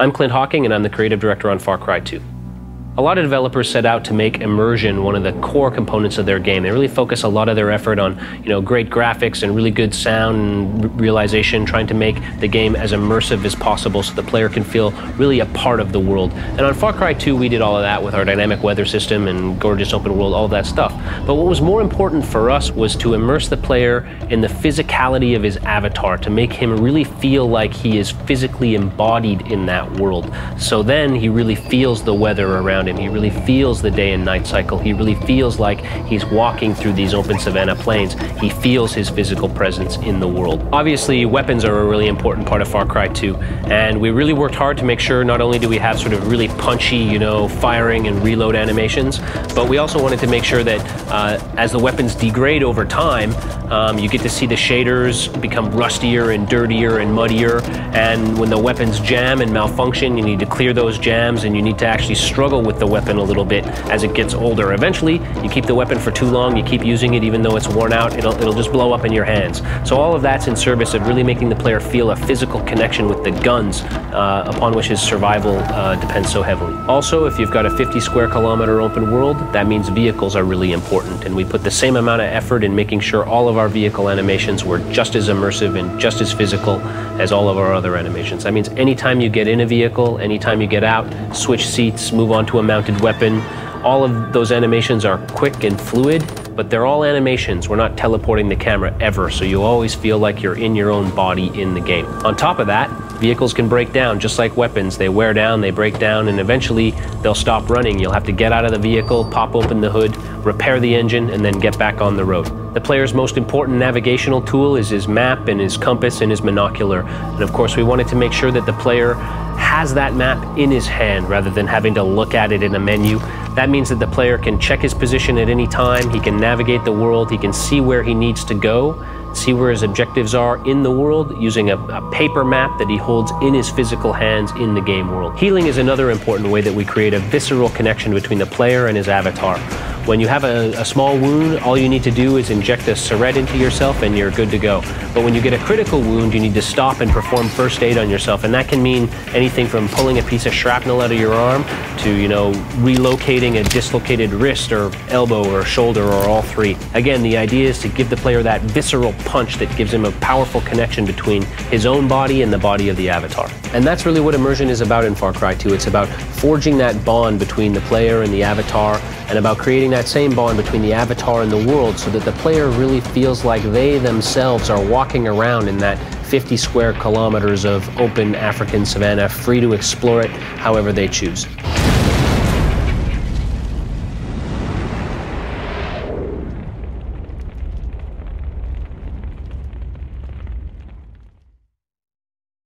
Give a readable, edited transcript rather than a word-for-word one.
I'm Clint Hawking, and I'm the creative director on Far Cry 2. A lot of developers set out to make immersion one of the core components of their game. They really focus a lot of their effort on, great graphics and really good sound and realization, trying to make the game as immersive as possible so the player can feel really a part of the world. And on Far Cry 2, we did all of that with our dynamic weather system and gorgeous open world, all of that stuff. But what was more important for us was to immerse the player in the physicality of his avatar, to make him really feel like he is physically embodied in that world. So then he really feels the weather around him. He really feels the day and night cycle. He really feels like he's walking through these open savanna plains. He feels his physical presence in the world. Obviously, weapons are a really important part of Far Cry 2, and we really worked hard to make sure not only do we have sort of really punchy, firing and reload animations, but we also wanted to make sure that as the weapons degrade over time, you get to see the shaders become rustier and dirtier and muddier, and when the weapons jam and malfunction, you need to clear those jams, and you need to actually struggle with the weapon a little bit as it gets older. Eventually, you keep the weapon for too long, you keep using it even though it's worn out, it'll just blow up in your hands. So all of that's in service of really making the player feel a physical connection with the guns upon which his survival depends so heavily. Also, if you've got a 50 square kilometer open world, that means vehicles are really important, and we put the same amount of effort in making sure all of our vehicle animations were just as immersive and just as physical as all of our other animations. That means anytime you get in a vehicle, anytime you get out, switch seats, move on to a mounted weapon, all of those animations are quick and fluid, but they're all animations. We're not teleporting the camera ever, so you always feel like you're in your own body in the game. On top of that, vehicles can break down just like weapons. They wear down, they break down, and eventually they'll stop running. You'll have to get out of the vehicle, pop open the hood, repair the engine, and then get back on the road. The player's most important navigational tool is his map and his compass and his monocular. And of course, we wanted to make sure that the player has that map in his hand rather than having to look at it in a menu. That means that the player can check his position at any time, he can navigate the world, he can see where he needs to go, see where his objectives are in the world using a paper map that he holds in his physical hands in the game world. Healing is another important way that we create a visceral connection between the player and his avatar. When you have a small wound, all you need to do is inject a syringe into yourself and you're good to go. But when you get a critical wound, you need to stop and perform first aid on yourself, and that can mean anything from pulling a piece of shrapnel out of your arm to, relocating a dislocated wrist or elbow or shoulder or all three. Again, the idea is to give the player that visceral punch that gives him a powerful connection between his own body and the body of the avatar. And that's really what immersion is about in Far Cry 2. It's about forging that bond between the player and the avatar, and about creating that same bond between the avatar and the world so that the player really feels like they themselves are walking around in that 50 square kilometers of open African savanna, free to explore it however they choose.